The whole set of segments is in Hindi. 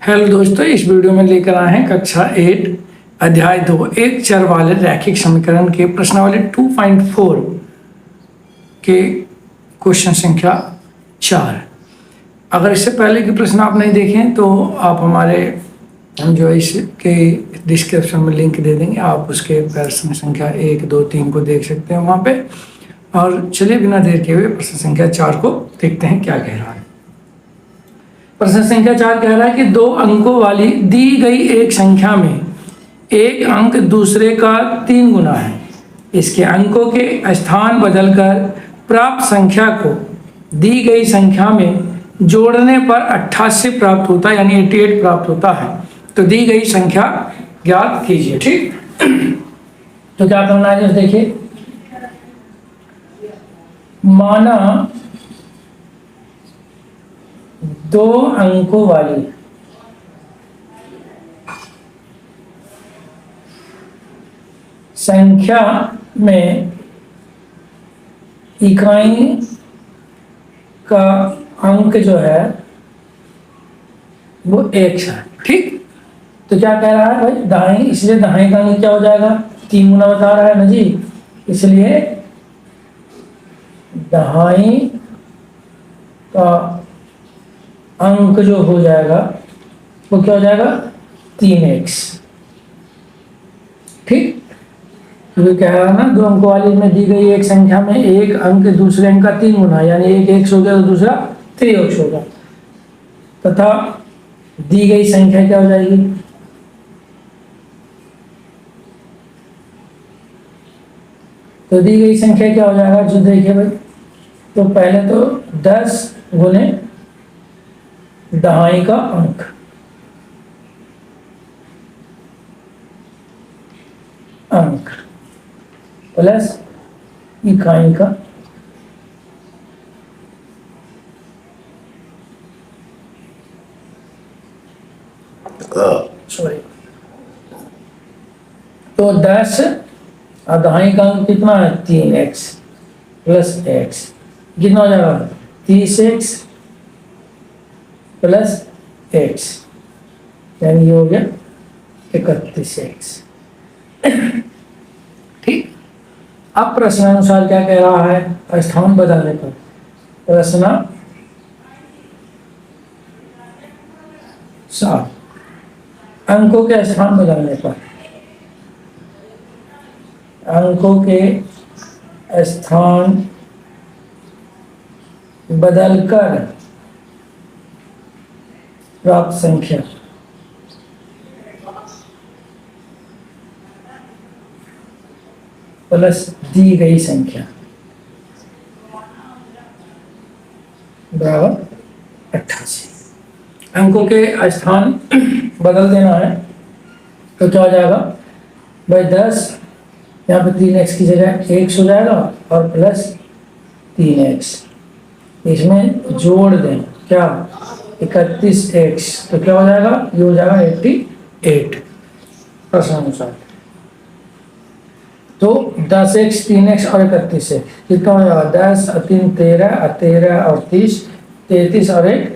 हेलो दोस्तों, इस वीडियो में लेकर आए हैं कक्षा 8 अध्याय 2 एक चर वाले रैखिक समीकरण के प्रश्नावली 2.4 के क्वेश्चन संख्या 4। अगर इससे पहले के प्रश्न आप नहीं देखें तो आप हम जो इसके डिस्क्रिप्शन में लिंक दे देंगे, आप उसके प्रश्न संख्या 1, 2, 3 को देख सकते हैं वहाँ पे। और चलिए बिना देर के हुए प्रश्न संख्या 4 को देखते हैं क्या कह रहा है। प्रश्न संख्या 4 कह रहा है कि 2 अंकों वाली दी गई एक संख्या में एक अंक दूसरे का 3 गुना है। इसके अंकों के स्थान बदलकर प्राप्त संख्या को दी गई संख्या में जोड़ने पर 88 प्राप्त होता है, यानी 88 प्राप्त होता है। तो दी गई संख्या ज्ञात कीजिए। ठीक, तो क्या करना है, देखिए, माना 2 अंकों वाली संख्या में इकाई का अंक जो है वो 1 है। ठीक, तो क्या कह रहा है भाई, दाएं, इसलिए दाएं का अंक क्या हो जाएगा, 3 गुना बता रहा है ना जी, इसलिए दाएं का अंक जो हो जाएगा वो क्या हो जाएगा, 3x। ठीक, तो कह रहा है ना 2 अंकों वाली में दी गई एक संख्या में एक अंक दूसरे अंक का 3 गुना, यानी एक x हो गया तो दूसरा 3x होगा, तथा दी गई संख्या क्या हो जाएगी, तो दी गई संख्या क्या हो जाएगा, जो देखिए भाई, तो पहले तो 10 गुने दहाई का अंक प्लस इकाई का तो 10 और दहाई का अंक कितना है, 3x प्लस x, कितना हो जाएगा, 30x प्लस x, यानी ये हो गया 31x। ठीक, अब प्रश्नानुसार क्या कह रहा है, स्थान बदलने पर, प्रश्न 7, अंकों के स्थान बदलने पर, अंकों के स्थान बदलकर प्राप्त संख्या प्लस दी गई संख्या बराबर 88। अंकों के स्थान बदल देना है, तो क्या हो जाएगा भाई, 10 यहाँ पे 3x की जगह x हो जाएगा और प्लस 3x, इसमें जोड़ दें क्या, 31x, तो क्या हो जाएगा, ये हो जाएगा 88 प्रश्नानुसार। तो 10x 3x और 31 कितना हो जाएगा, 10 और 3 13 और 13 और 30 33 और 1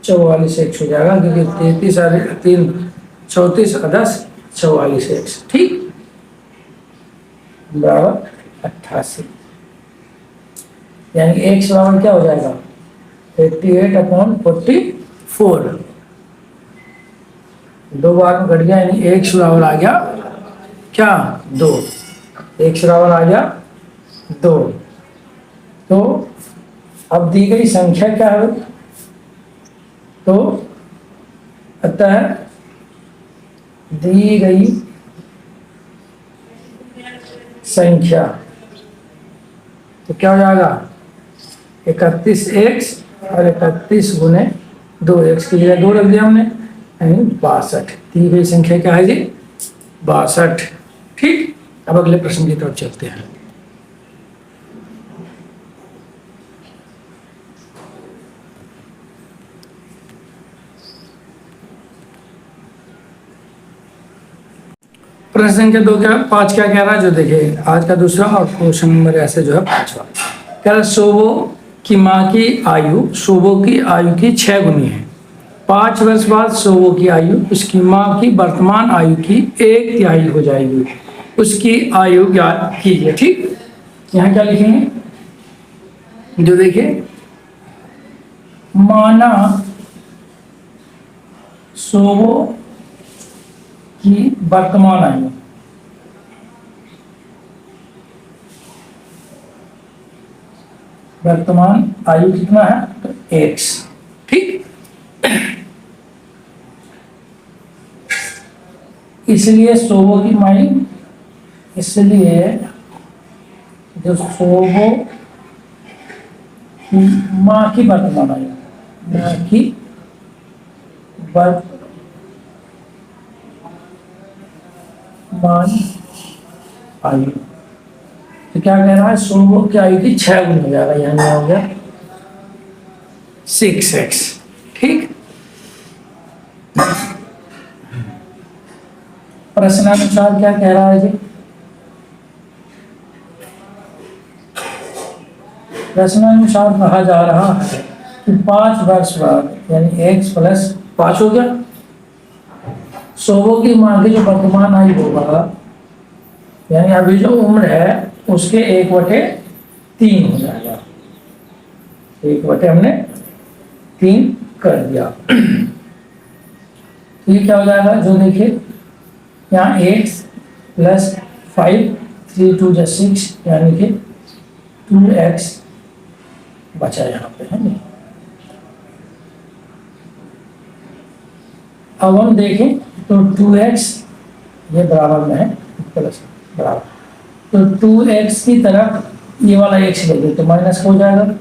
44x हो जाएगा, क्योंकि 33 और 3 34 और 10 44x। ठीक, बराबर 88, यानी x बराबर क्या हो जाएगा, 88/44। 2 बार में घट गया, यानी x बराबर आ गया क्या, 2, x बराबर आ गया 2। तो अब दी गई संख्या क्या है, तो अतः दी गई संख्या, तो क्या हो जाएगा, 31x और 31 गुने 2x की जगह 2 रख दिया हमने, यानी 62। दी गई संख्या क्या है जी, 62। ठीक, अब अगले प्रश्न की तरफ चलते हैं। प्रश्न संख्या 5 क्या कह रहा है, जो देखिए आज का दूसरा और क्वेश्चन नंबर ऐसे जो है 5वां कह रहा है, शोभो की माँ की आयु सोबो की आयु की 6 गुनी है। 5 वर्ष बाद सोबो की आयु उसकी माँ की वर्तमान आयु की 1/3 हो जाएगी। उसकी आयु ज्ञात कीजिए। ठीक, यहाँ क्या लिखेंगे, जो देखिए, माना सोबो की वर्तमान आयु, वर्तमान आयु कितना है, तो x। ठीक, इसलिए सोबो की माई, इसलिए जो सोबो की माँ की वर्तमान आयु, माँ की वर्तमान आयु, तो क्या कह रहा है, सोबो की आयु की 6 गुनी हो जाएगा, यानी हो गया 6x। ठीक, प्रश्नानुसार क्या कह रहा है जी, प्रश्नानुसार कहा जा रहा है कि 5 वर्ष बाद, यानी x + 5 हो गया, सोबो की माँ की जो वर्तमान आयु होगा, यानी अभी जो उम्र है उसके 1/3 हो जाएगा। 1/3 हमने 3 कर दिया। ये क्या हो जाएगा, जो देखिए यहाँ x + 5, 3 × 2 = 6, यानी कि 2x बचा यहाँ पे, है ना। अब हम देखें तो 2x ये बराबर में है, प्लस बराबर, तो 2x की तरफ ये वाला x लेंगे तो माइनस हो जाएगा,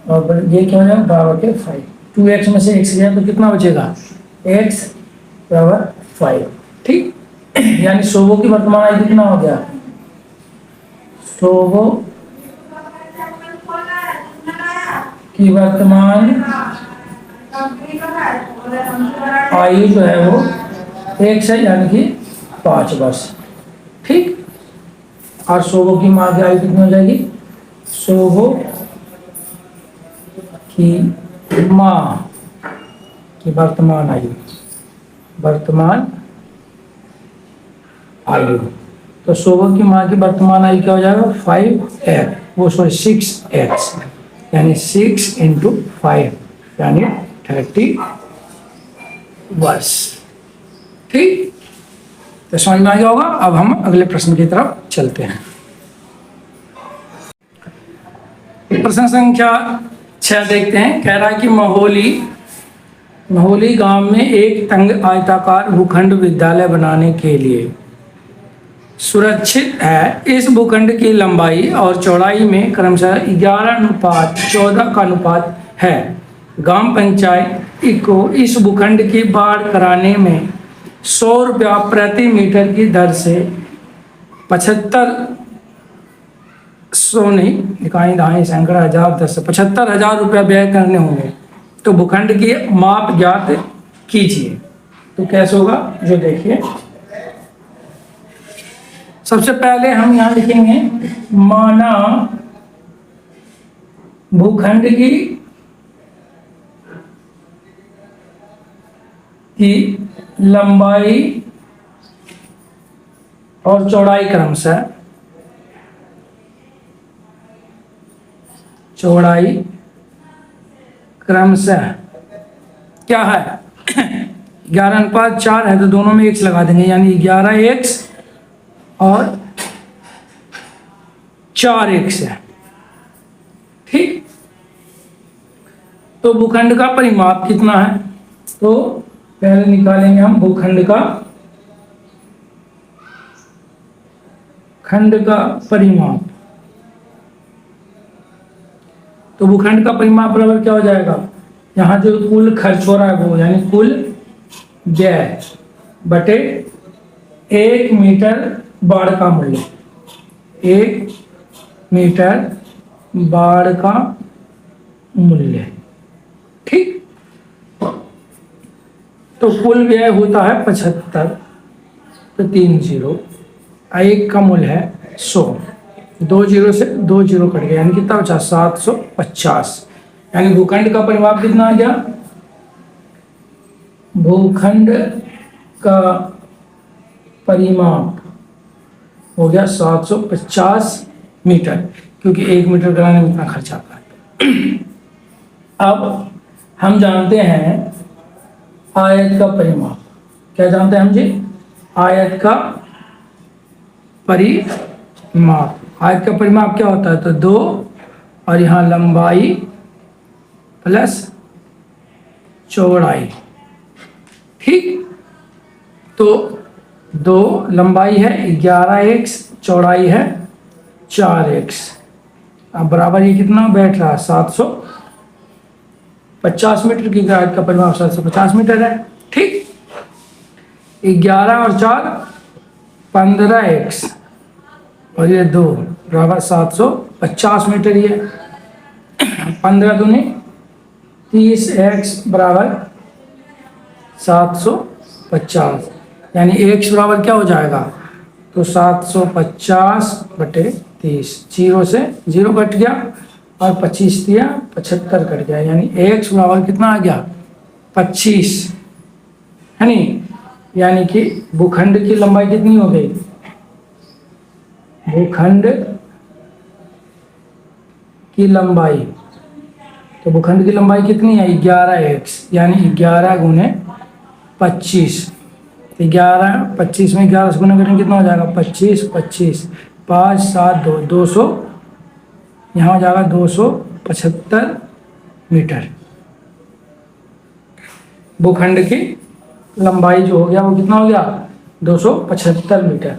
और ये क्या हो जाएगा, बराबर के 5। 2x में से x गया तो कितना बचेगा, x = 5। ठीक, यानी सोबो की वर्तमान आयु कितना हो गया, सोबो की वर्तमान आयु जो है वो 1 है, यानी कि 5 वर्ष। ठीक, और सोबो की माँ की आयु कितनी हो जाएगी, सोबो की माँ की वर्तमान आयु, वर्तमान आयु, तो सोबो की माँ की वर्तमान आयु क्या हो जाएगा, 5x, वो सॉरी 6x, यानी 6 × 5, यानी 30 वर्ष। ठीक, तो समझ में आ गया होगा। अब हम अगले प्रश्न की तरफ चलते हैं। प्रश्न संख्या 6 देखते हैं। कह रहा है कि महोली गांव में एक तंग आयताकार भूखंड विद्यालय बनाने के लिए सुरक्षित है। इस भूखंड की लंबाई और चौड़ाई में क्रमशः 11:14 का अनुपात है। ग्राम पंचायत को इस भूखंड की बाढ़ कराने में 100 रुपया प्रति मीटर की दर से 75,000 रुपया व्यय करने होंगे। तो भूखंड की माप ज्ञात कीजिए। तो कैसे होगा, जो देखिए, सबसे पहले हम यहाँ लिखेंगे माना भूखंड की लंबाई और चौड़ाई क्रमशः क्या है, 11:4 है, तो दोनों में x लगा देंगे, यानी 11x और 4x है। ठीक, तो भूखंड का परिमाप कितना है, तो पहले निकालेंगे हम भूखंड का परिमाप। तो भूखंड का परिमाप बराबर क्या हो जाएगा, यहाँ जो कुल खर्च हो रहा है वो, यानी कुल व्यय बटे 1 मीटर बाड़ का मूल्य, 1 मीटर बाड़ का मूल्य। ठीक, तो कुल व्यय होता है 75, तो 30, 1 का मूल्य है 100। 2 जीरो से 2 जीरो कट गया, यानी कितना बचा 750। यानी भूखंड का परिमाप कितना आ गया, भूखंड का परिमाप हो गया 750 मीटर, क्योंकि 1 मीटर बनाने में इतना खर्च आता है। अब हम जानते हैं आयत का परिमाप। क्या जानते हैं हम जी? आयत का परिमाप। आयत का परिमाप क्या होता है? तो 2 और यहाँ लंबाई प्लस चौड़ाई। ठीक, तो 2 लंबाई है 11x, चौड़ाई है 4x। अब बराबर ये कितना बैठ रहा है 750 मीटर की आयत का परिमाप 750 मीटर है। ठीक, 11 और 4 15x और ये 2 बराबर 750 मीटर। ये 15 दूनी 30x बराबर 750, यानी x बराबर क्या हो जाएगा? तो 750 बटे 30, 0 से 0 कट गया और 25 दिया 75 कट गया, यानी x बराबर कितना आ गया 25, है नहीं? यानी कि भूखंड की लंबाई कितनी हो गई? भूखंड की लंबाई, तो भूखंड की लंबाई कितनी है 11x, यानी 11 गुने 25। 11 25 में 11 से गुना करेंगे कितना हो जाएगा 25 25 5 7 2 200, यहाँ हो जाएगा 275 मीटर। भूखंड की लंबाई जो हो गया वो कितना हो गया 275 मीटर।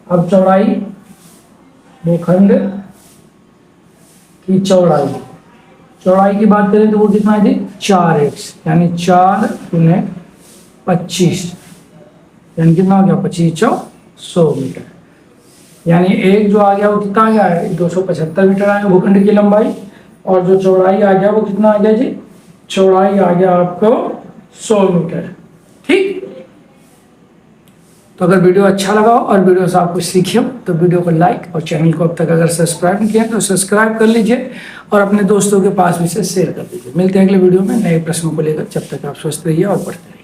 अब चौड़ाई, भूखंड की चौड़ाई की बात करें तो वो कितना है 4x, यानी 4 गुने 25, यानी कितना हो गया 25 100 मीटर। यानी एक जो आ गया वो कितना आ गया है 275 मीटर आ गया भूखंड की लंबाई, और जो चौड़ाई आ गया वो कितना आ गया जी? चौड़ाई आ गया आपको 100 मीटर। ठीक, तो अगर वीडियो अच्छा लगा हो और वीडियो से आप कुछ सीखे हो तो वीडियो को लाइक और चैनल को अब तक अगर सब्सक्राइब नहीं किया तो सब्सक्राइब कर लीजिए और अपने दोस्तों के पास भी इसे शेयर कर दीजिए। मिलते हैं अगले वीडियो में नए प्रश्नों को लेकर। जब तक आप स्वस्थ रहिए और पढ़ते रहिए।